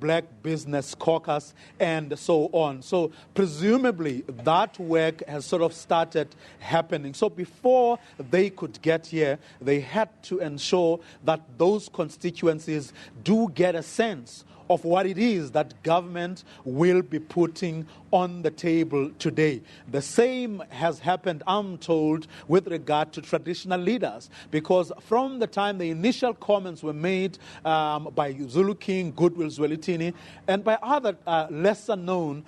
Black Business Caucus, and so on. So presumably that work has sort of started happening. So before they could get here, they had to ensure that those constituencies do get a sense of what it is that government will be putting on the table today. The same has happened, I'm told, with regard to traditional leaders, because from the time the initial comments were made by Zulu King, Goodwill Zwelithini, and by other lesser-known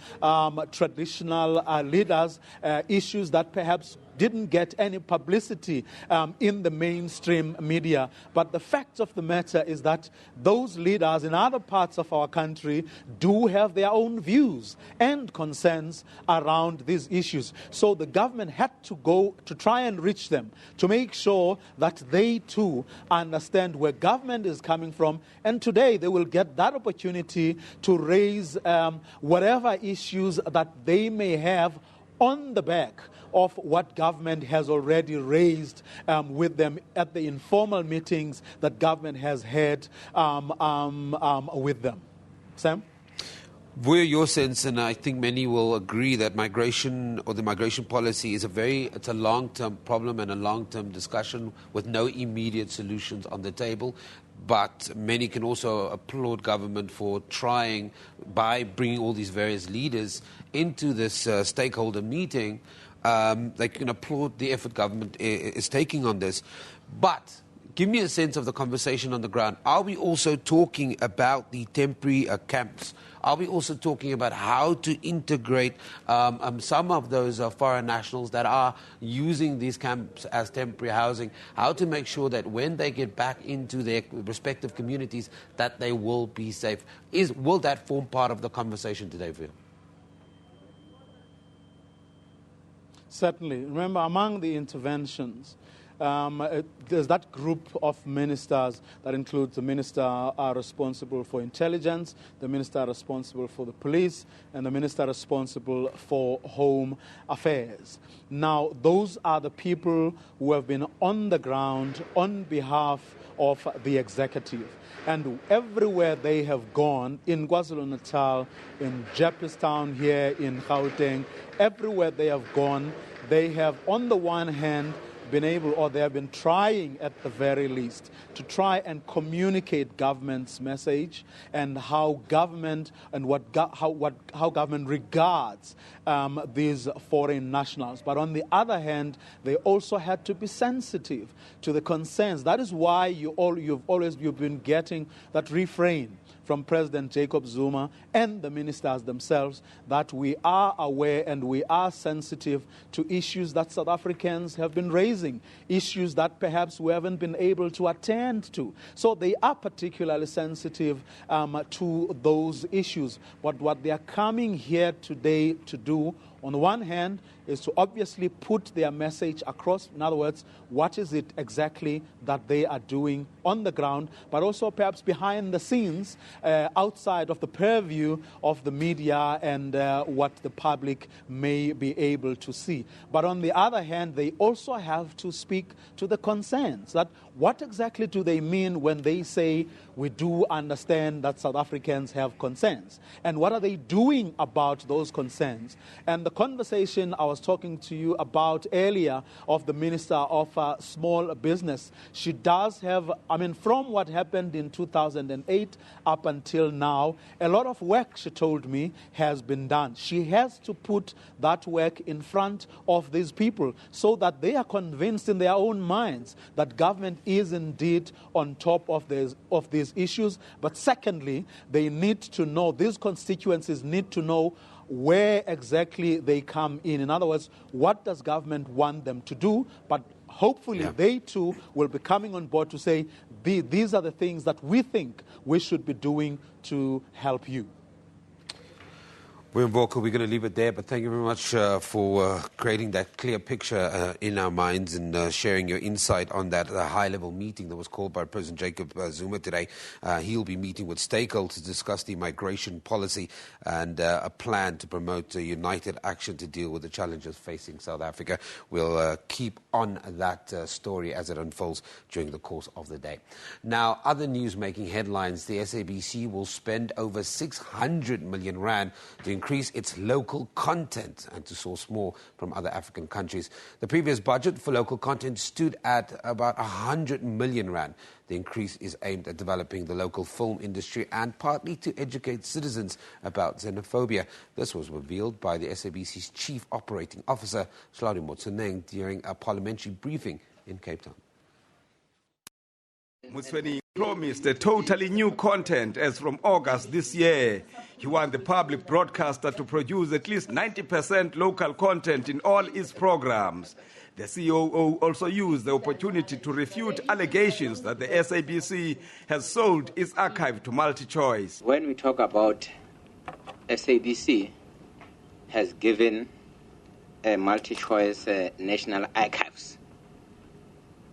traditional leaders, issues that perhaps didn't get any publicity in the mainstream media. But the fact of the matter is that those leaders in other parts of our country do have their own views and concerns around these issues. So the government had to go to try and reach them, to make sure that they too understand where government is coming from. And today they will get that opportunity to raise whatever issues that they may have on the back of what government has already raised with them at the informal meetings that government has had with them. Sam? Where your sense, and I think many will agree, that migration or the migration policy is it's a long-term problem and a long-term discussion with no immediate solutions on the table. But many can also applaud government for trying, by bringing all these various leaders into this stakeholder meeting, they can applaud the effort government is taking on this. But give me a sense of the conversation on the ground. Are we also talking about the temporary camps? Are we also talking about how to integrate some of those foreign nationals that are using these camps as temporary housing? How to make sure that when they get back into their respective communities that they will be safe? Will that form part of the conversation today for you? Certainly. Remember, among the interventions, there's that group of ministers that includes the minister responsible for intelligence, the minister responsible for the police, and the minister responsible for home affairs. Now, those are the people who have been on the ground on behalf of the executive. And everywhere they have gone, in KwaZulu-Natal, in Jeppestown here, in Gauteng, everywhere they have gone, they have, on the one hand, been able, or they have been trying at the very least, to try and communicate government's message and how government and how government regards these foreign nationals. But on the other hand, they also had to be sensitive to the concerns. That is why you've been getting that refrain from President Jacob Zuma and the ministers themselves, that we are aware and we are sensitive to issues that South Africans have been raising, issues that perhaps we haven't been able to attend to. So they are particularly sensitive to those issues. But what they are coming here today to do, on the one hand, is to obviously put their message across. In other words, what is it exactly that they are doing on the ground, but also perhaps behind the scenes, outside of the purview of the media and what the public may be able to see. But on the other hand, they also have to speak to the concerns. That what exactly do they mean when they say we do understand that South Africans have concerns? And what are they doing about those concerns? And the conversation I was talking to you about earlier of the Minister of Small Business, she does have, from what happened in 2008 up until now, a lot of work, she told me, has been done. She has to put that work in front of these people so that they are convinced in their own minds that government is indeed on top of these issues. But secondly, they need to know, these constituencies need to know where exactly they come in. In other words, what does government want them to do? But hopefully they too will be coming on board to say, these are the things that we think we should be doing to help you. William Walker, we're going to leave it there, but thank you very much for creating that clear picture in our minds and sharing your insight on that high-level meeting that was called by President Jacob Zuma today. He'll be meeting with stakeholders to discuss the migration policy and a plan to promote a united action to deal with the challenges facing South Africa. We'll keep on that story as it unfolds during the course of the day. Now, other news making headlines. The SABC will spend over 600 million rand to increase its local content and to source more from other African countries. The previous budget for local content stood at about 100 million rand. The increase is aimed at developing the local film industry and partly to educate citizens about xenophobia. This was revealed by the SABC's Chief Operating Officer, Hlaudi Motsoeneng, during a parliamentary briefing in Cape Town. Motsoeneng promised a totally new content as from August this year. He wanted the public broadcaster to produce at least 90% local content in all its programs. The COO also used the opportunity to refute allegations that the SABC has sold its archive to MultiChoice. When we talk about SABC has given MultiChoice national archives,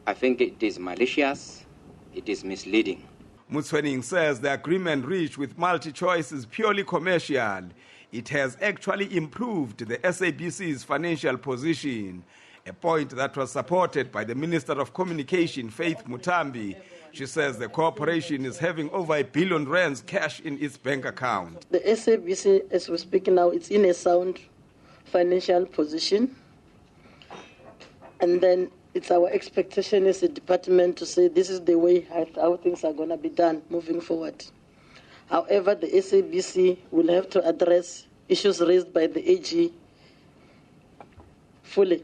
I think it is malicious, it is misleading. Motsoeneng says the agreement reached with MultiChoice is purely commercial. It has actually improved the SABC's financial position, a point that was supported by the Minister of Communication, Faith Mutambi. She says the corporation is having over R1 billion cash in its bank account. The SABC, as we speak now, it's in a sound financial position. And then it's our expectation as a department to say this is the way how things are going to be done moving forward. However, the SABC will have to address issues raised by the AG fully.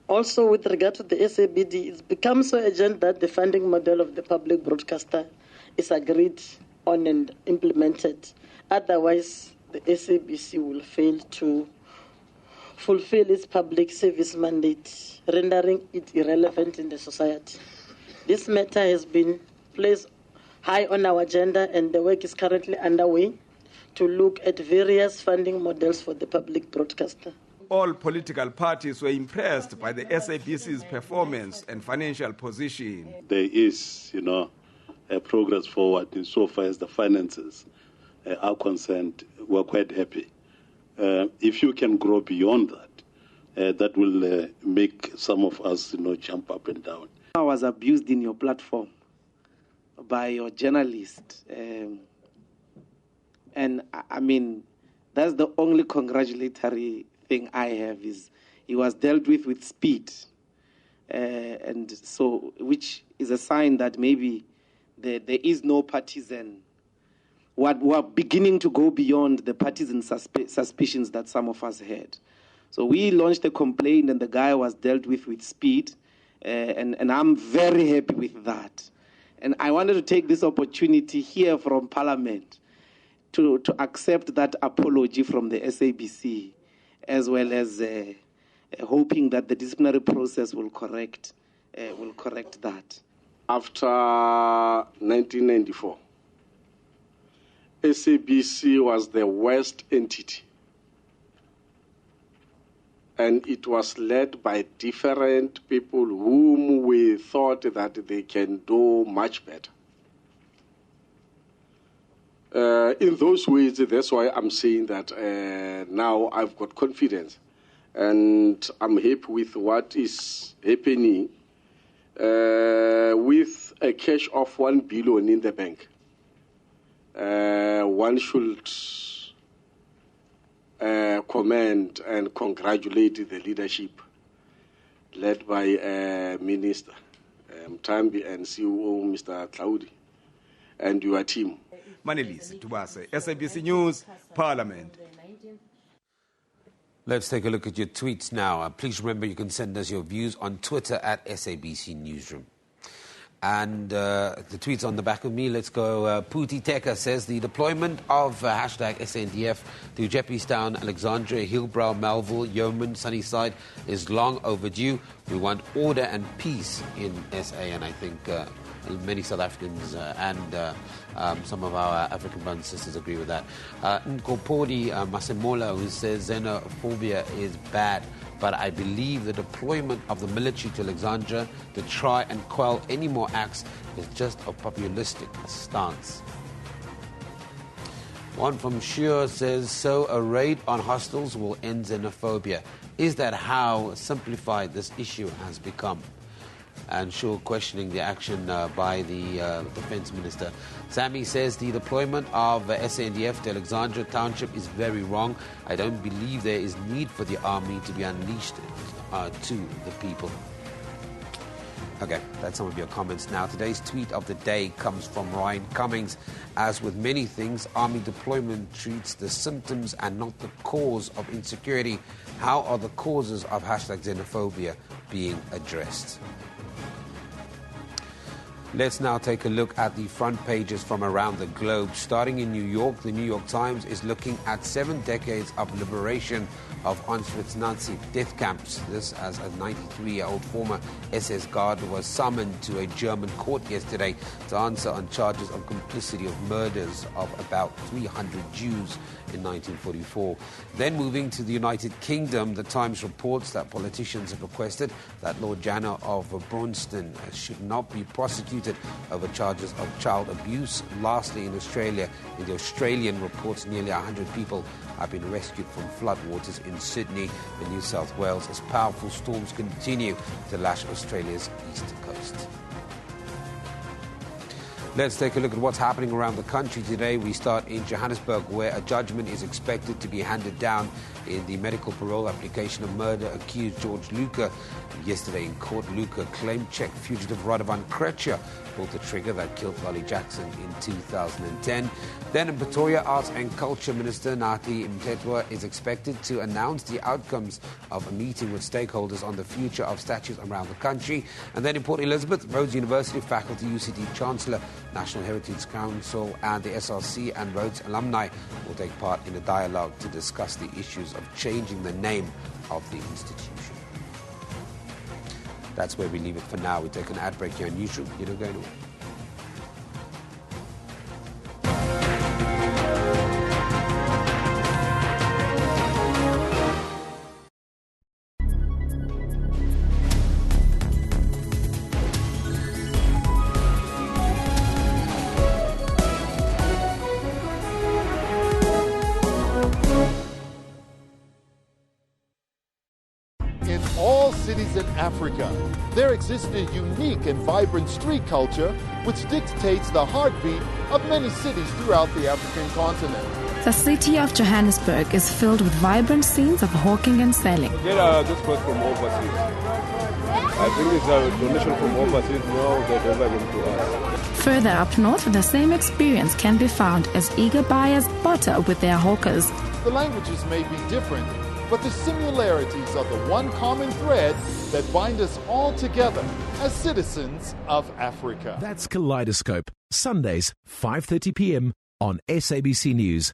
Also, with regard to the SABD, it's become so urgent that the funding model of the public broadcaster is agreed on and implemented. Otherwise, the SABC will fail to fulfill its public service mandate, rendering it irrelevant in the society. This matter has been placed high on our agenda, and the work is currently underway to look at various funding models for the public broadcaster. All political parties were impressed by the SABC's performance and financial position. There is, a progress forward insofar as the finances are concerned. We're quite happy. If you can grow beyond that, that will make some of us, jump up and down. I was abused in your platform by your journalist. And I mean, that's the only congratulatory thing I have is he was dealt with speed. And so, which is a sign that maybe there is no partisan. We're beginning to go beyond the partisan suspicions that some of us had. So we launched a complaint and the guy was dealt with speed. And I'm very happy with that. And I wanted to take this opportunity here from Parliament to accept that apology from the SABC, as well as hoping that the disciplinary process will correct that. After 1994, SABC was the worst entity, and it was led by different people whom we thought that they can do much better. In those ways, that's why I'm saying that now I've got confidence, and I'm happy with what is happening with a cash of 1 billion in the bank. One should commend and congratulate the leadership led by Minister Mutambi and COO Mr. Hlaudi and your team. Manelisi Tubase, SABC News, Parliament. Let's take a look at your tweets now. Please remember you can send us your views on Twitter at SABC Newsroom. And the tweet's on the back of me. Let's go. Puti Teka says the deployment of hashtag SANDF to Jeppestown, Alexandria, Hillbrow, Melville, Yeoman, Sunnyside is long overdue. We want order and peace in SA, and I think many South Africans and some of our African brothers and sisters agree with that. Nkopodi Masemola, who says xenophobia is bad, but I believe the deployment of the military to Alexandria to try and quell any more acts is just a populistic stance. One from Shur says, so a raid on hostels will end xenophobia. Is that how simplified this issue has become? And Shur questioning the action by the defense minister. Sammy says the deployment of SANDF to Alexandria Township is very wrong. I don't believe there is need for the army to be unleashed to the people. Okay, that's some of your comments now. Today's tweet of the day comes from Ryan Cummings. As with many things, army deployment treats the symptoms and not the cause of insecurity. How are the causes of hashtag xenophobia being addressed? Let's now take a look at the front pages from around the globe. Starting in New York, the New York Times is looking at 7 decades of liberation of Auschwitz Nazi death camps. This as a 93-year-old former SS guard was summoned to a German court yesterday to answer on charges of complicity of murders of about 300 Jews in 1944. Then moving to the United Kingdom, the Times reports that politicians have requested that Lord Janner of Braunston should not be prosecuted over charges of child abuse. Lastly, in Australia, in the Australian reports, nearly 100 people have been rescued from floodwaters in Sydney and New South Wales as powerful storms continue to lash Australia's east coast. Let's take a look at what's happening around the country today. We start in Johannesburg, where a judgment is expected to be handed down in the medical parole application of murder-accused George Luca. Yesterday in court, Luca claimed Czech fugitive Radovan Krejcir pulled the trigger that killed Lolly Jackson in 2010. Then in Pretoria, Arts and Culture Minister Nathi Mthethwa is expected to announce the outcomes of a meeting with stakeholders on the future of statues around the country. And then in Port Elizabeth, Rhodes University faculty, UCT Chancellor, National Heritage Council and the SRC and Rhodes alumni will take part in a dialogue to discuss the issues of changing the name of the institution. That's where we leave it for now. We take an ad break here on Newsroom. You don't go anywhere. In all cities in Africa, there exists a unique and vibrant street culture which dictates the heartbeat of many cities throughout the African continent. The city of Johannesburg is filled with vibrant scenes of hawking and selling. This was from overseas. I think it's a donation from overseas. Now they're delivering to us. Further up north, the same experience can be found as eager buyers barter with their hawkers. The languages may be different, but the similarities are the one common thread that bind us all together as citizens of Africa. That's Kaleidoscope, Sundays, 5:30 p.m. on SABC News.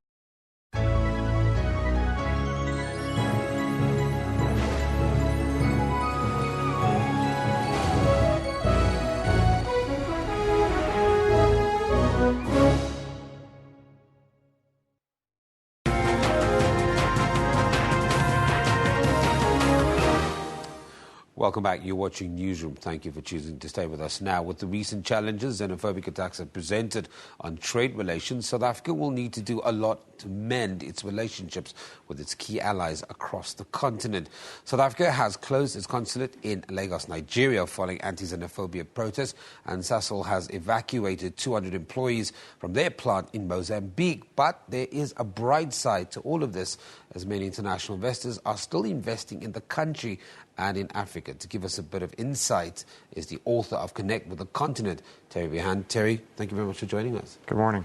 Welcome back. You're watching Newsroom. Thank you for choosing to stay with us. Now, with the recent challenges xenophobic attacks have presented on trade relations, South Africa will need to do a lot to mend its relationships with its key allies across the continent. South Africa has closed its consulate in Lagos, Nigeria, following anti-xenophobia protests, and Sasol has evacuated 200 employees from their plant in Mozambique. But there is a bright side to all of this, as many international investors are still investing in the country and in Africa. To give us a bit of insight is the author of Connect with the Continent, Terry Behan. Terry, thank you very much for joining us. Good morning.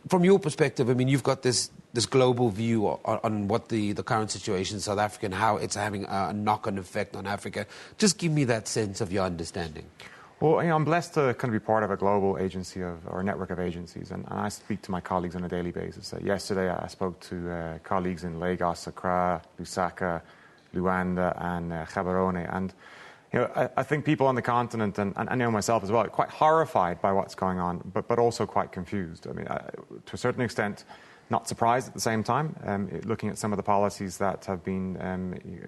From your perspective, I mean, you've got this global view on what the current situation in South Africa and how it's having a knock-on effect on Africa. Just give me that sense of your understanding. Well, I'm blessed to kind of be part of a global agency or a network of agencies, and I speak to my colleagues on a daily basis. Yesterday, I spoke to colleagues in Lagos, Accra, Lusaka, Luanda, and Gaborone, and I think people on the continent, and I know myself as well, are quite horrified by what's going on, but also quite confused. I mean, to a certain extent, not surprised at the same time, looking at some of the policies that have been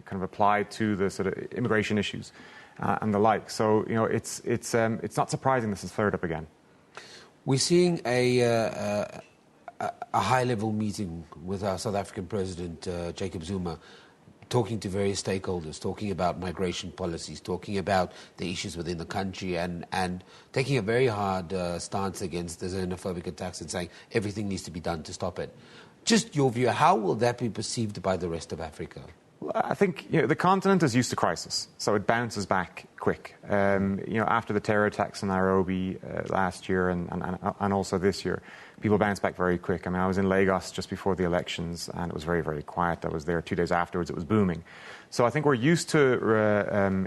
kind of applied to the sort of immigration issues and the like. So, it's not surprising this has flared up again. We're seeing a high-level meeting with our South African President, Jacob Zuma, talking to various stakeholders, talking about migration policies, talking about the issues within the country, and taking a very hard stance against the xenophobic attacks and saying everything needs to be done to stop it. Just your view, how will that be perceived by the rest of Africa? Well, I think the continent is used to crisis, so it bounces back quick. After the terror attacks in Nairobi last year and also this year, people bounce back very quick. I mean, I was in Lagos just before the elections, and it was very, very quiet. I was there 2 days afterwards. It was booming. So I think we're used to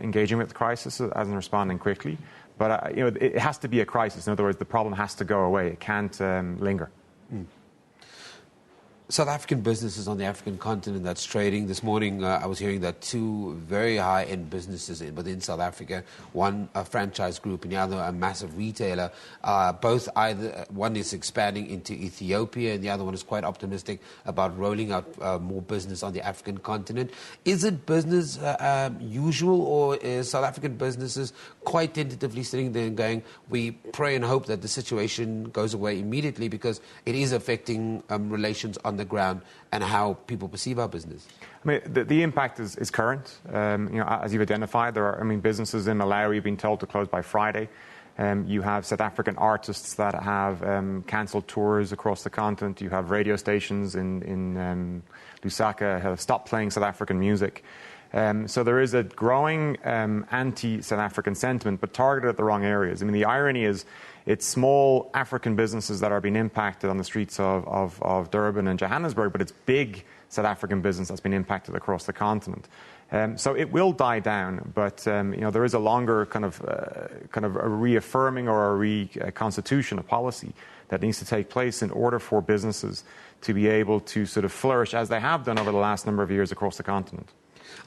engaging with the crisis and responding quickly. But it has to be a crisis. In other words, the problem has to go away. It can't linger. South African businesses on the African continent that's trading. This morning, I was hearing that two very high-end businesses within South Africa, one a franchise group and the other a massive retailer, one is expanding into Ethiopia and the other one is quite optimistic about rolling out more business on the African continent. Is it business usual, or is South African businesses quite tentatively sitting there and going, we pray and hope that the situation goes away immediately because it is affecting relations on the ground and how people perceive our business? I mean, the impact is current. As you've identified, there are businesses in Malawi have been told to close by Friday. You have South African artists that have cancelled tours across the continent. You have radio stations in Lusaka have stopped playing South African music. So there is a growing anti-South African sentiment, but targeted at the wrong areas. I mean, the irony is it's small African businesses that are being impacted on the streets of Durban and Johannesburg, but it's big South African business that's been impacted across the continent. So it will die down, but there is a longer kind of a reaffirming or a reconstitution of policy that needs to take place in order for businesses to be able to sort of flourish as they have done over the last number of years across the continent.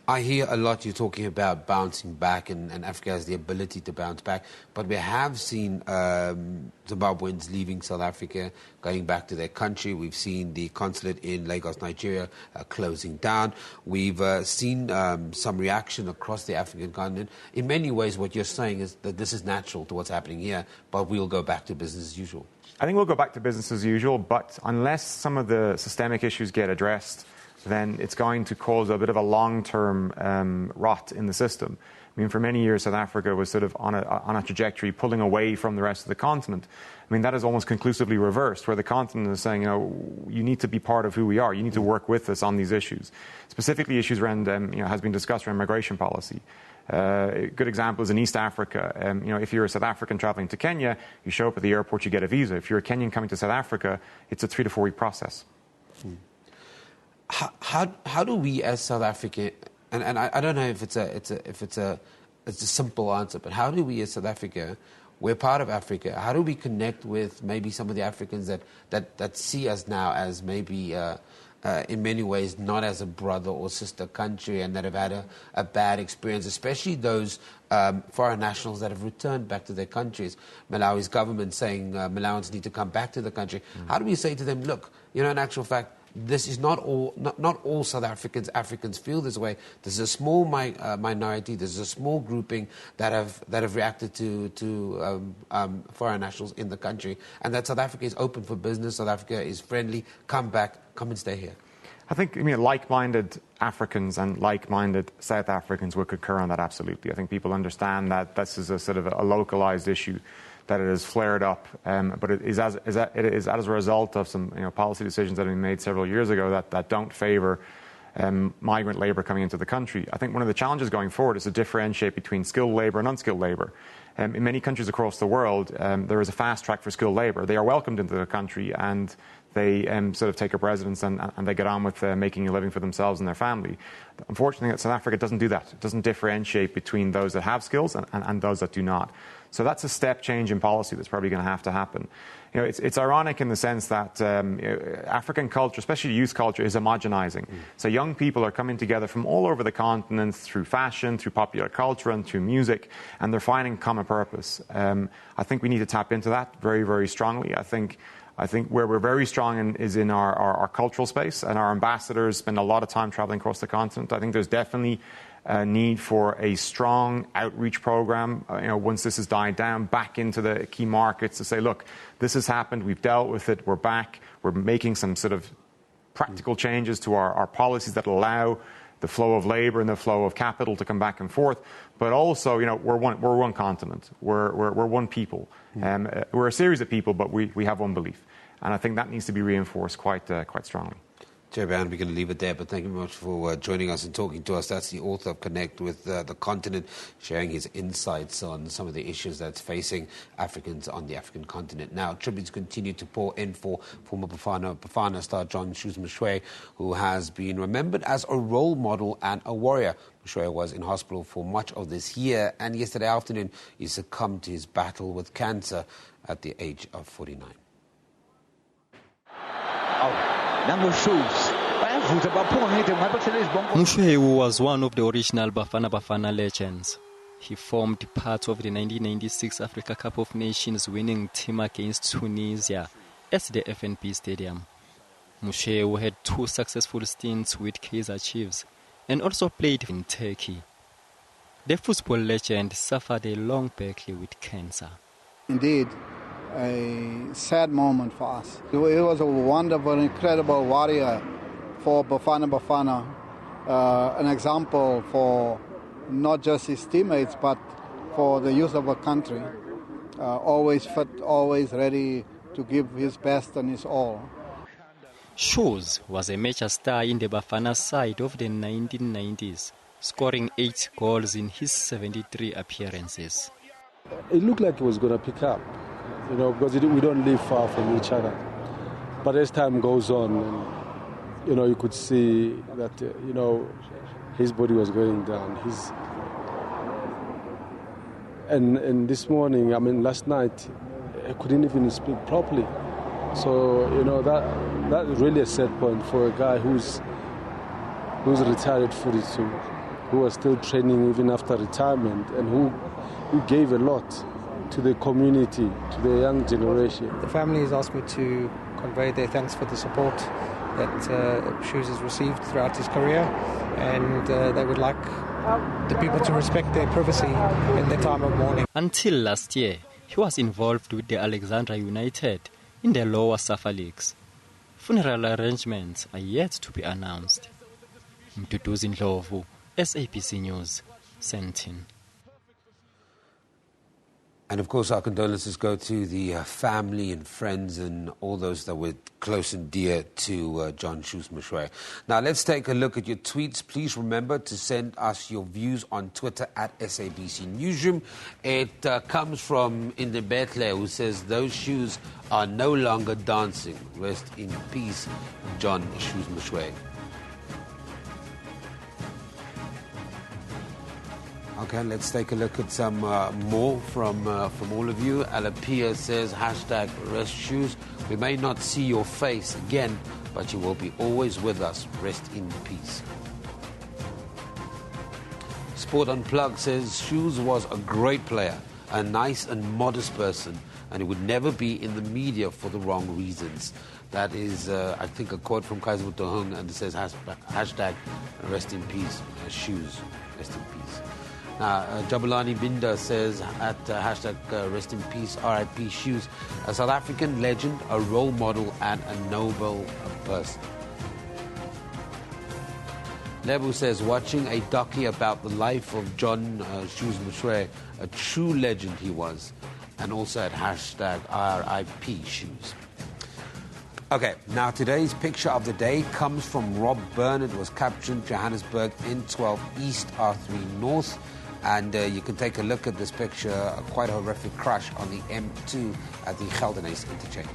I hear a lot you talking about bouncing back, and Africa has the ability to bounce back. But we have seen Zimbabweans leaving South Africa, going back to their country. We've seen the consulate in Lagos, Nigeria, closing down. We've seen some reaction across the African continent. In many ways, what you're saying is that this is natural to what's happening here, but we'll go back to business as usual. I think we'll go back to business as usual, but unless some of the systemic issues get addressed, then it's going to cause a bit of a long-term rot in the system. I mean, for many years, South Africa was sort of on a trajectory pulling away from the rest of the continent. I mean, that is almost conclusively reversed, where the continent is saying, you need to be part of who we are. You need to work with us on these issues. Specifically, issues around, has been discussed around migration policy. A good example is in East Africa. If you're a South African traveling to Kenya, you show up at the airport, you get a visa. If you're a Kenyan coming to South Africa, it's a 3 to 4 week process. How do we as South Africa, and I don't know if it's a simple answer, but how do we as South Africa, we're part of Africa, how do we connect with maybe some of the Africans that see us now as maybe in many ways not as a brother or sister country, and that have had a bad experience, especially those foreign nationals that have returned back to their countries? Malawi's government saying Malawans need to come back to the country. How do we say to them, look, in actual fact, this is not all South Africans feel this way. There's a small minority. There's a small grouping that have reacted to foreign nationals in the country, and that South Africa is open for business. South Africa is friendly. Come back. Come and stay here. I think like-minded Africans and like-minded South Africans would concur on that, absolutely. I think people understand that this is a sort of a localized issue, that it has flared up, but it is as a result of some policy decisions that have been made several years ago that don't favour migrant labour coming into the country. I think one of the challenges going forward is to differentiate between skilled labour and unskilled labour. In many countries across the world, there is a fast track for skilled labour. They are welcomed into the country, and they sort of take up residence and they get on with making a living for themselves and their family. Unfortunately, South Africa doesn't do that. It doesn't differentiate between those that have skills and those that do not. So that's a step change in policy that's probably going to have to happen. It's ironic in the sense that African culture, especially youth culture, is homogenizing. So young people are coming together from all over the continent through fashion, through popular culture, and through music, and they're finding common purpose. I think we need to tap into that very, very strongly. I think where we're very strong is in our cultural space, and our ambassadors spend a lot of time traveling across the continent. I think there's definitely a need for a strong outreach program, once this has died down, back into the key markets to say, look, this has happened, we've dealt with it, we're back, we're making some sort of practical changes to our policies that allow the flow of labour and the flow of capital to come back and forth. But also, we're one continent, we're one people. We're a series of people, but we have one belief. And I think that needs to be reinforced quite strongly. Jerry Brown, we're going to leave it there, but thank you very much for joining us and talking to us. That's the author of Connect with the Continent, sharing his insights on some of the issues that's facing Africans on the African continent. Now, tributes continue to pour in for former Bafana star John Shoes Mshwe, who has been remembered as a role model and a warrior. Mshwe was in hospital for much of this year, and yesterday afternoon he succumbed to his battle with cancer at the age of 49. Mshwe was one of the original Bafana legends. He formed part of the 1996 Africa Cup of Nations winning team against Tunisia at the FNB Stadium. Mshwe had 2 successful stints with Kaizer Chiefs and also played in Turkey. The football legend suffered a long battle with cancer. Indeed, a sad moment for us. He was a wonderful, incredible warrior for Bafana, an example for not just his teammates, but for the youth of a country. Always fit, always ready to give his best and his all. Shoes was a major star in the Bafana side of the 1990s, scoring 8 goals in his 73 appearances. It looked like he was going to pick up, because we don't live far from each other. But as time goes on, you could see that, his body was going down. And this morning, last night, I couldn't even speak properly. So, that's really a sad point for a guy who's retired 42, who was still training even after retirement, and who gave a lot to the community, to the young generation. The family has asked me to convey their thanks for the support that Shoes has received throughout his career, and they would like the people to respect their privacy in their time of mourning. Until last year, he was involved with the Alexandra United in the lower SAFA leagues. Funeral arrangements are yet to be announced. Mduduzi Ndlovu, SABC News, Sentin. And of course, our condolences go to the family and friends and all those that were close and dear to John Shoes Mshwe. Now, let's take a look at your tweets. Please remember to send us your views on Twitter at SABC Newsroom. It comes from Indebetle, who says, "Those shoes are no longer dancing. Rest in peace, John Shoes Mshwe." Okay, let's take a look at some more from all of you. Alapia says, #Rest Shoes. We may not see your face again, but you will be always with us. Rest in peace. Sport Unplugged says, Shoes was a great player, a nice and modest person, and he would never be in the media for the wrong reasons. That is, I think, a quote from Kaiser Butohung, and it says, #Rest in peace, Shoes. Rest in peace. Jabulani Binda says at #Rest in peace, RIP Shoes, a South African legend, a role model, and a noble person. Lebu says, watching a docu about the life of John Shoes Mshwe, a true legend he was, and also at #RIP Shoes. Okay, now today's picture of the day comes from Rob Burnett. It was captured in Johannesburg N12 East R3 North. And you can take a look at this picture, quite a horrific crash on the M2 at the Geldenhuys interchange.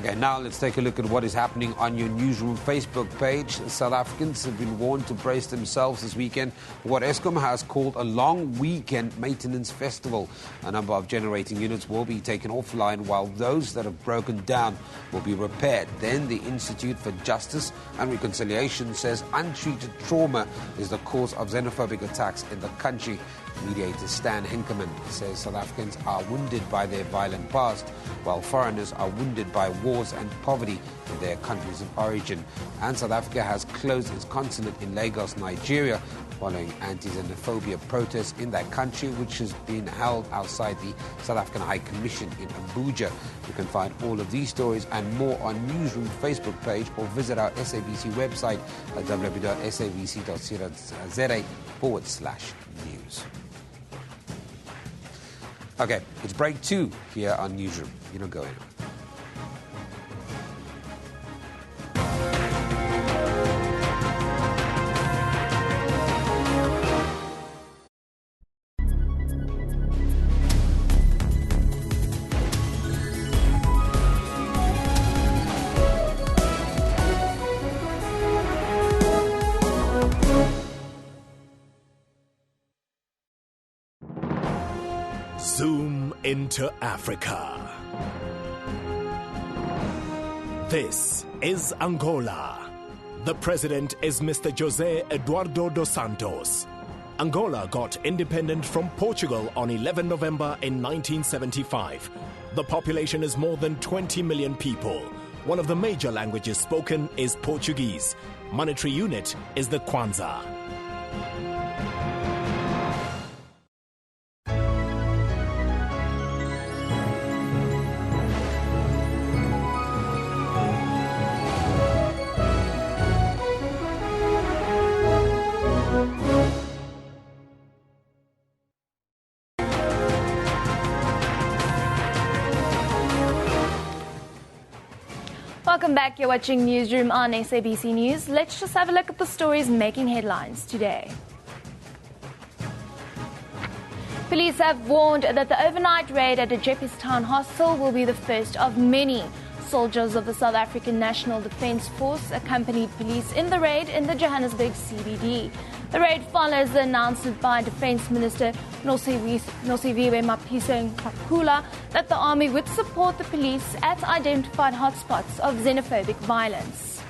Okay, now let's take a look at what is happening on your Newsroom Facebook page. South Africans have been warned to brace themselves this weekend for what Eskom has called a long weekend maintenance festival. A number of generating units will be taken offline while those that have broken down will be repaired. Then the Institute for Justice and Reconciliation says untreated trauma is the cause of xenophobic attacks in the country. Mediator Stan Hinkerman says South Africans are wounded by their violent past, while foreigners are wounded by wars and poverty in their countries of origin. And South Africa has closed its consulate in Lagos, Nigeria, following anti-xenophobia protests in that country, which has been held outside the South African High Commission in Abuja. You can find all of these stories and more on Newsroom Facebook page or visit our SABC website at www.sabc.co.za/news. Okay, it's break 2 here on Newsroom. You don't go anywhere. Zoom into Africa. This is Angola. The president is Mr. José Eduardo dos Santos. Angola got independent from Portugal on 11 November in 1975. The population is more than 20 million people. One of the major languages spoken is Portuguese. Monetary unit is the Kwanza. Welcome back. You're watching Newsroom on SABC News. Let's just have a look at the stories making headlines today. Police have warned that the overnight raid at the Jeppestown hostel will be the first of many. Soldiers of the South African National Defence Force accompanied police in the raid in the Johannesburg CBD. The raid follows the announcement by Defence Minister Nosiviwe Mapisa-Nqakula that the army would support the police at identified hotspots of xenophobic violence.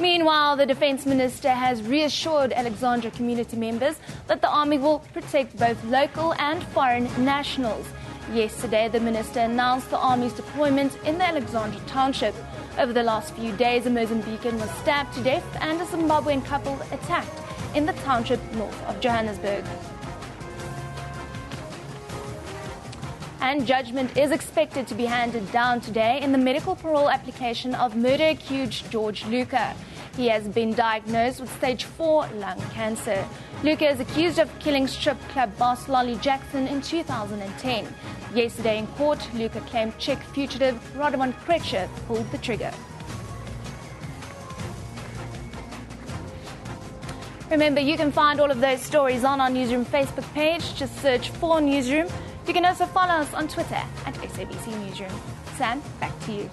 Meanwhile, the Defence Minister has reassured Alexandra community members that the army will protect both local and foreign nationals. Yesterday, the minister announced the army's deployment in the Alexandra township. Over the last few days, a Mozambican was stabbed to death and a Zimbabwean couple attacked in the township north of Johannesburg. And judgment is expected to be handed down today in the medical parole application of murder-accused George Luca. He has been diagnosed with stage 4 lung cancer. Luca is accused of killing strip club boss Lolly Jackson in 2010. Yesterday in court, Luca claimed Czech fugitive Radovan Krejcir pulled the trigger. Remember, you can find all of those stories on our Newsroom Facebook page. Just search for Newsroom. You can also follow us on Twitter at SABC Newsroom. Sam, back to you.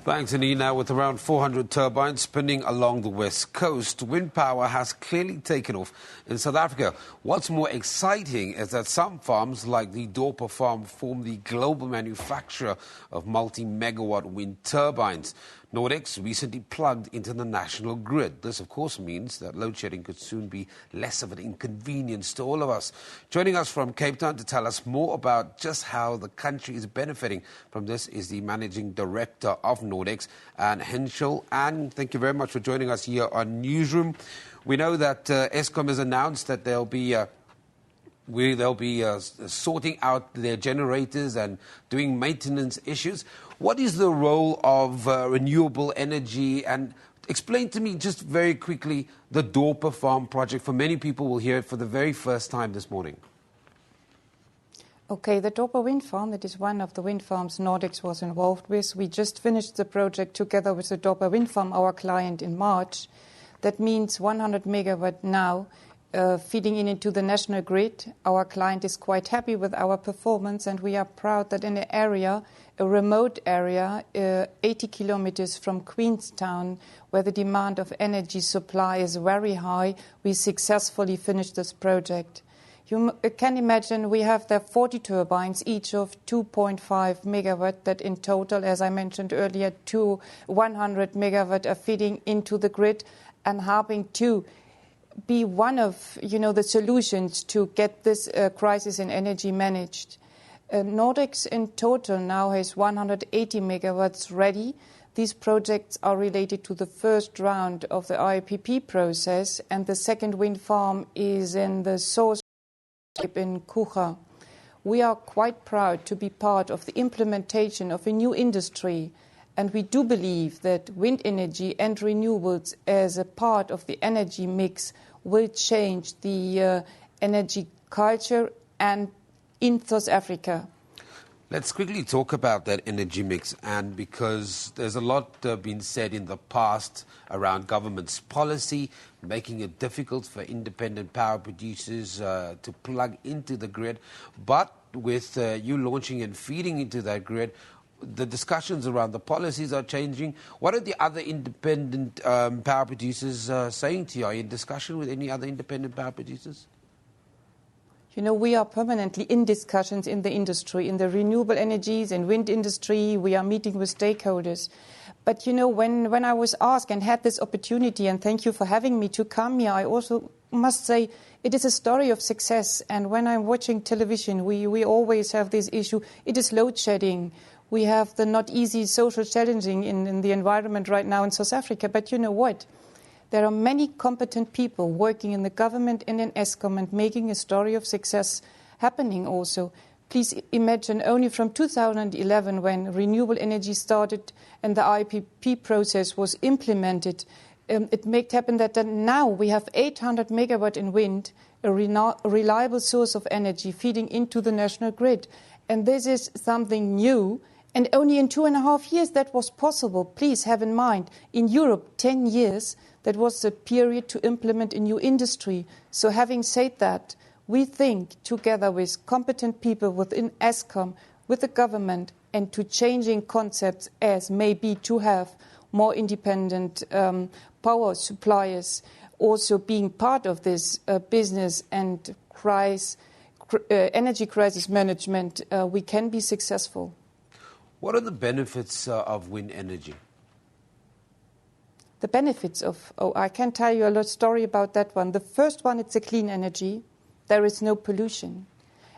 Thanks, Anina. With around 400 turbines spinning along the west coast, wind power has clearly taken off in South Africa. What's more exciting is that some farms, like the Dorper farm, form the global manufacturer of multi-megawatt wind turbines. Nordex recently plugged into the national grid. This, of course, means that load shedding could soon be less of an inconvenience to all of us. Joining us from Cape Town to tell us more about just how the country is benefiting from this is the Managing Director of Nordex, Anne Henschel. Anne, thank you very much for joining us here on Newsroom. We know that Eskom has announced that they'll be sorting out their generators and doing maintenance issues. What is the role of renewable energy? And explain to me just very quickly the Dorper Farm project. For many people will hear it for the very first time this morning. Okay, the Dorper wind farm, it is one of the wind farms Nordex was involved with. We just finished the project together with the Dorper wind farm, our client, in March. That means 100 megawatt now. feeding into the national grid. Our client is quite happy with our performance, and we are proud that in an area, a remote area, 80 kilometers from Queenstown, where the demand of energy supply is very high, we successfully finished this project. You can imagine we have there 40 turbines, each of 2.5 megawatt, that in total, as I mentioned earlier, 100 megawatt are feeding into the grid and helping to be one of the solutions to get this crisis in energy managed. Nordex in total now has 180 megawatts ready. These projects are related to the first round of the IPP process, and the second wind farm is in the source in Kucha. We are quite proud to be part of the implementation of a new industry, and we do believe that wind energy and renewables as a part of the energy mix will change the energy culture and in South Africa. Let's quickly talk about that energy mix, and because there's a lot been said in the past around government's policy, making it difficult for independent power producers to plug into the grid. But with you launching and feeding into that grid, the discussions around the policies are changing. What are the other independent power producers saying to you? Are you in discussion with any other independent power producers? We are permanently in discussions in the industry, in the renewable energies and wind industry. We are meeting with stakeholders. But, when I was asked and had this opportunity, and thank you for having me to come here, I also must say it is a story of success. And when I'm watching television, we always have this issue. It is load shedding. We have the not easy social challenging in the environment right now in South Africa. But you know what? There are many competent people working in the government and in Eskom and making a story of success happening also. Please imagine only from 2011, when renewable energy started and the IPP process was implemented, it made happen that now we have 800 megawatt in wind, a reliable source of energy feeding into the national grid. And this is something new. And only in 2.5 years that was possible. Please have in mind, in Europe, 10 years, that was the period to implement a new industry. So having said that, we think together with competent people within Eskom, with the government, and to changing concepts as maybe to have more independent power suppliers also being part of this business and energy crisis management, we can be successful. What are the benefits of wind energy? The benefits I can tell you a lot story about that one. The first one, it's a clean energy. There is no pollution.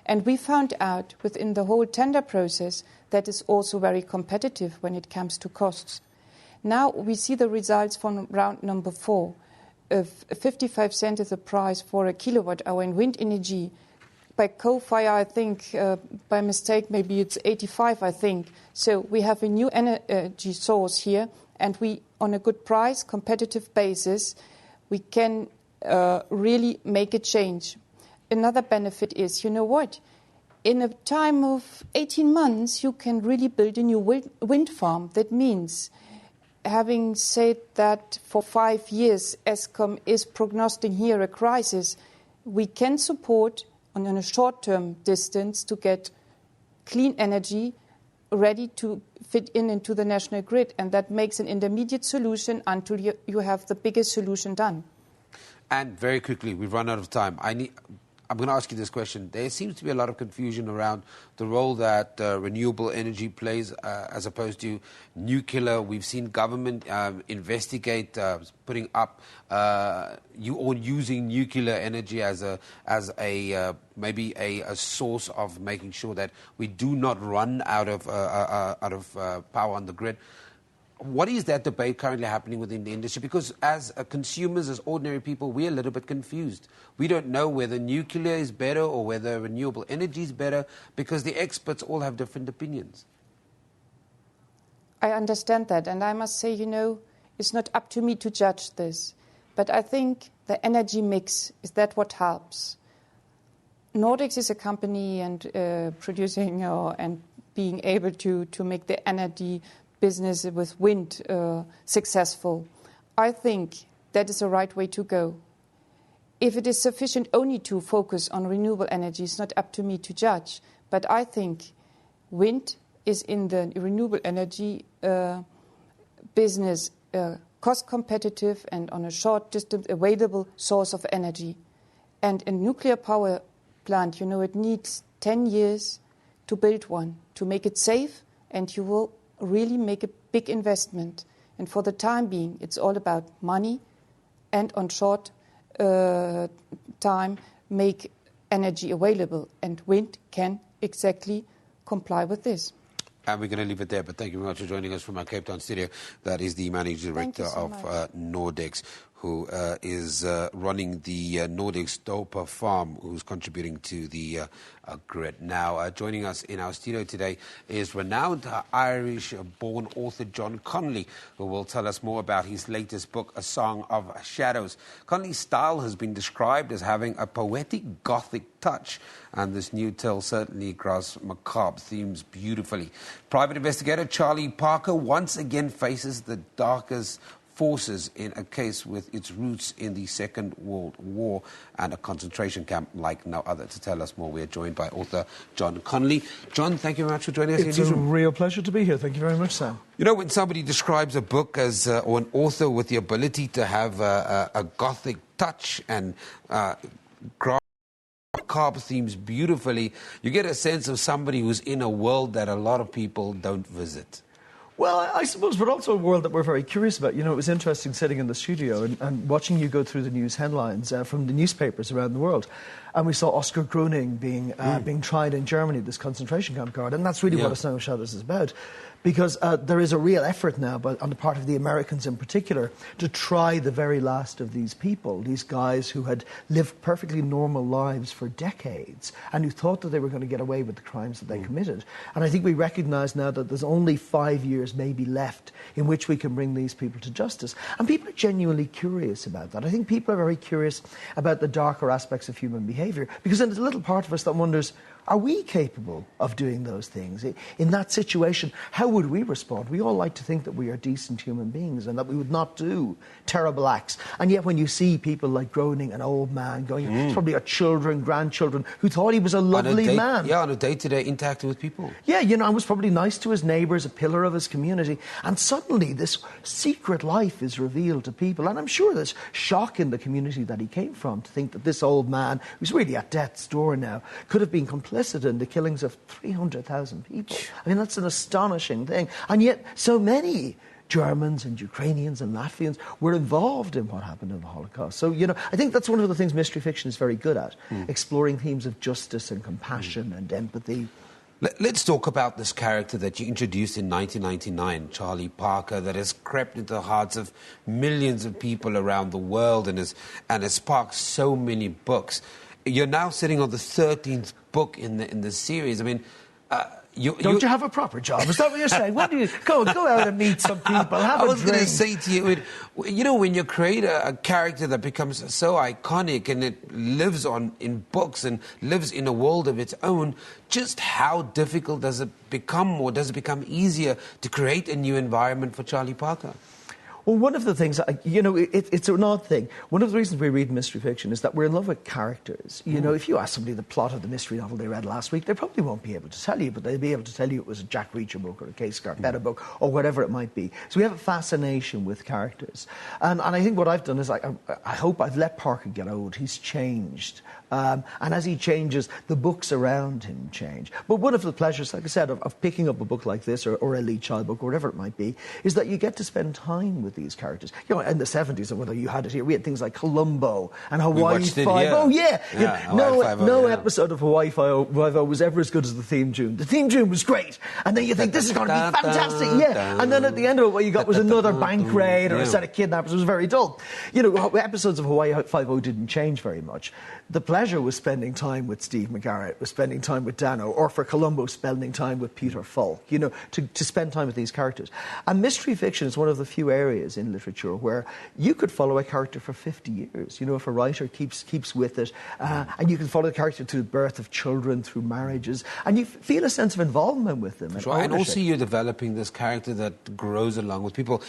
And we found out within the whole tender process that is also very competitive when it comes to costs. Now we see the results from round number 4. 55 cents is the price for a kilowatt hour in wind energy. By coal-fire, I think, by mistake, maybe it's 85, I think. So we have a new energy source here, and we, on a good price, competitive basis, we can really make a change. Another benefit is, you know what? In a time of 18 months, you can really build a new wind farm. That means, having said that for 5 years, Eskom is prognosticating here a crisis, we can support on a short-term distance to get clean energy ready to fit into the national grid. And that makes an intermediate solution until you have the biggest solution done. And very quickly, we've run out of time. I'm going to ask you this question. There seems to be a lot of confusion around the role that renewable energy plays as opposed to nuclear. We've seen government investigate putting up or using nuclear energy as maybe a source of making sure that we do not run out of power on the grid. What is that debate currently happening within the industry? Because as consumers, as ordinary people, we're a little bit confused. We don't know whether nuclear is better or whether renewable energy is better, because the experts all have different opinions. I understand that, and I must say, it's not up to me to judge this. But I think the energy mix, is that what helps? Nordex is a company and producing and being able to make the energy business with wind successful. I think that is the right way to go. if it is sufficient only to focus on renewable energy, it's not up to me to judge. But I think wind is in the renewable energy business cost competitive and on a short distance available source of energy. And a nuclear power plant, it needs 10 years to build one, to make it safe, and you will really make a big investment. And for the time being, it's all about money and on short time make energy available. And wind can exactly comply with this. And we're going to leave it there, but thank you very much for joining us from our Cape Town studio. That is the Managing Director of Nordex, who is running the Nordex Dopa farm, who's contributing to the grid. Now, joining us in our studio today is renowned Irish-born author John Connolly, who will tell us more about his latest book, A Song of Shadows. Connolly's style has been described as having a poetic Gothic touch, and this new tale certainly grasps macabre themes beautifully. Private investigator Charlie Parker once again faces the darkest forces in a case with its roots in the Second World War and a concentration camp like no other. To tell us more, we are joined by author John Connolly. John, thank you very much for joining us. It's a real pleasure to be here. Thank you very much, Sam. You know, when somebody describes a book as, or an author with the ability to have a Gothic touch and macabre themes beautifully, you get a sense of somebody who's in a world that a lot of people don't visit. Well, I suppose, but also a world that we're very curious about. It was interesting sitting in the studio and watching you go through the news headlines from the newspapers around the world. And we saw Oscar Groening being tried in Germany, this concentration camp guard. And that's really what A Song of Shadows is about. Because there is a real effort now, on the part of the Americans in particular, to try the very last of these people, these guys who had lived perfectly normal lives for decades and who thought that they were going to get away with the crimes that they committed. And I think we recognise now that there's only 5 years maybe left in which we can bring these people to justice. And people are genuinely curious about that. I think people are very curious about the darker aspects of human behaviour, because there's a little part of us that wonders, are we capable of doing those things? In that situation, how would we respond? We all like to think that we are decent human beings and that we would not do terrible acts. And yet when you see people like Groening, an old man, going, it's probably our children, grandchildren, who thought he was a lovely man. Yeah, on a day-to-day interacting with people. Yeah, and was probably nice to his neighbours, a pillar of his community. And suddenly this secret life is revealed to people. And I'm sure there's shock in the community that he came from to think that this old man, who's really at death's door now, could have been complicit in the killings of 300,000 people. I mean, that's an astonishing thing. And yet so many Germans and Ukrainians and Latvians were involved in what happened in the Holocaust. So, I think that's one of the things mystery fiction is very good at, exploring themes of justice and compassion and empathy. Let's talk about this character that you introduced in 1999, Charlie Parker, that has crept into the hearts of millions of people around the world and has sparked so many books. You're now sitting on the 13th book in the series. I mean, don't you have a proper job? Is that what you're saying? What do you go out and meet some people? Have I was going to say to you, when you create a character that becomes so iconic and it lives on in books and lives in a world of its own, just how difficult does it become, or does it become easier to create a new environment for Charlie Parker? Well, one of the things, it's an odd thing. One of the reasons we read mystery fiction is that we're in love with characters. If you ask somebody the plot of the mystery novel they read last week, they probably won't be able to tell you, but they'll be able to tell you it was a Jack Reacher book or a Kay Scarpetta book or whatever it might be. So we have a fascination with characters. And I think what I've done is I hope I've let Parker get old. He's changed. And as he changes, the books around him change. But one of the pleasures, like I said, of picking up a book like this or a Lee Child book or whatever it might be, is that you get to spend time with these characters. In the 70s, or whether you had it here, we had things like Columbo and Hawaii Five-O. No episode of Hawaii Five-O was ever as good as the theme tune. The theme tune was great. And then you think, this is going to be fantastic. And then at the end of it, what you got was another bank raid or a set of kidnappers. It was very dull. Episodes of Hawaii Five-O didn't change very much. The pleasure was spending time with Steve McGarrett, was spending time with Dano, or for Columbo, spending time with Peter Falk, to spend time with these characters. And mystery fiction is one of the few areas in literature where you could follow a character for 50 years. If a writer keeps with it, and you can follow the character through the birth of children, through marriages, and you feel a sense of involvement with them. And also you're developing this character that grows along with people.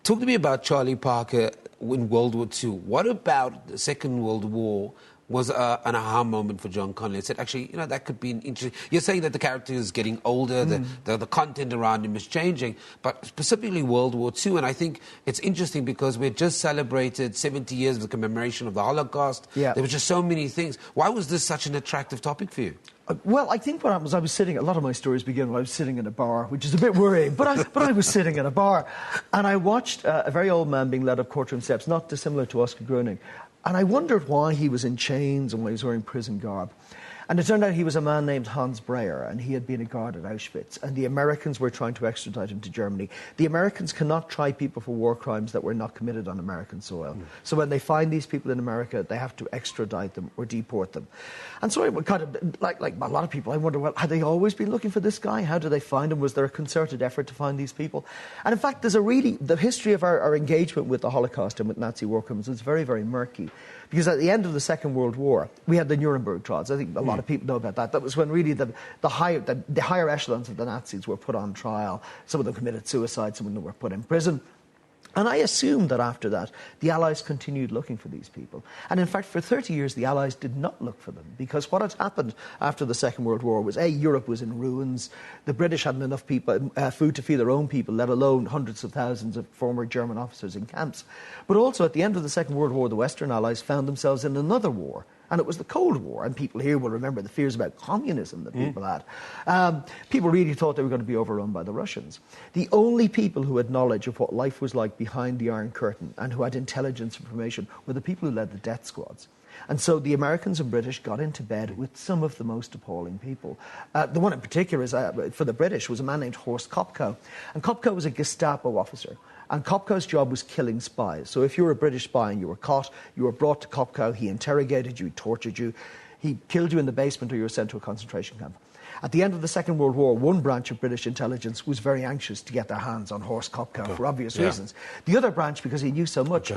Talk to me about Charlie Parker in World War II. What about the Second World War was an aha moment for John Connolly? It said, actually, that could be an interesting... You're saying that the character is getting older, the content around him is changing, but specifically World War II, and I think it's interesting because we just celebrated 70 years of the commemoration of the Holocaust. Yeah. There were just so many things. Why was this such an attractive topic for you? Well, I think what happened was I was sitting... A lot of my stories begin when I was sitting in a bar, which is a bit worrying, but I was sitting in a bar, and I watched a very old man being led up courtroom steps, not dissimilar to Oscar Gruning. And I wondered why he was in chains and why he was wearing prison garb. And it turned out he was a man named Hans Breyer, and he had been a guard at Auschwitz, and the Americans were trying to extradite him to Germany. The Americans cannot try people for war crimes that were not committed on American soil. So when they find these people in America, they have to extradite them or deport them. And so I kind of, like a lot of people, I wonder, well, had they always been looking for this guy? How did they find him? Was there a concerted effort to find these people? And in fact, the history of our engagement with the Holocaust and with Nazi war criminals is very, very murky. Because at the end of the Second World War, we had the Nuremberg trials. I think a lot of people know about that. That was when really the higher echelons of the Nazis were put on trial. Some of them committed suicide, some of them were put in prison. And I assumed that after that, the Allies continued looking for these people. And in fact, for 30 years, the Allies did not look for them, because what had happened after the Second World War was, Europe was in ruins. The British hadn't enough people, food to feed their own people, let alone hundreds of thousands of former German officers in camps. But also, at the end of the Second World War, the Western Allies found themselves in another war. And it was the Cold War, and people here will remember the fears about communism that people had. People really thought they were going to be overrun by the Russians. The only people who had knowledge of what life was like behind the Iron Curtain and who had intelligence information were the people who led the death squads. And so the Americans and British got into bed with some of the most appalling people. The one in particular is, for the British was a man named Horst Kopko. And Kopko was a Gestapo officer. And Kopko's job was killing spies. So if you were a British spy and you were caught, you were brought to Kopko, he interrogated you, he tortured you, he killed you in the basement, or you were sent to a concentration camp. At the end of the Second World War, one branch of British intelligence was very anxious to get their hands on Horst Kopko for obvious reasons. The other branch, because he knew so much,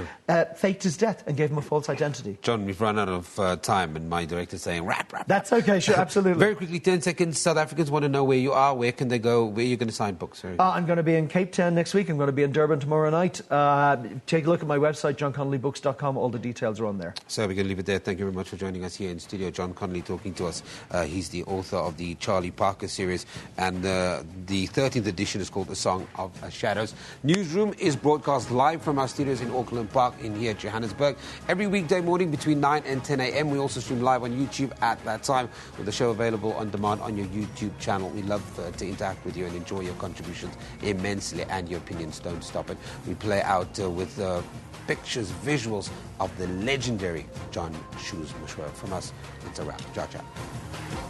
faked his death and gave him a false identity. John, we've run out of time, and my director's saying, wrap. That's okay, sure, absolutely. Very quickly, 10 seconds. South Africans want to know where you are. Where can they go? Where are you going to sign books? I'm going to be in Cape Town next week. I'm going to be in Durban tomorrow night. Take a look at my website, johnconnellybooks.com. All the details are on there. So we're going to leave it there. Thank you very much for joining us here in studio. John Connolly talking to us. He's the author of the Charlie Parker series, and the 13th edition is called The Song of Shadows. Newsroom is broadcast live from our studios in Auckland Park in here at Johannesburg every weekday morning between 9 and 10 a.m. We also stream live on YouTube at that time, with the show available on demand on your YouTube channel. We love to interact with you and enjoy your contributions immensely, and your opinions don't stop it. We play out with pictures, visuals of the legendary John Shoes Mashwell. From us, it's a wrap. Ciao, ciao.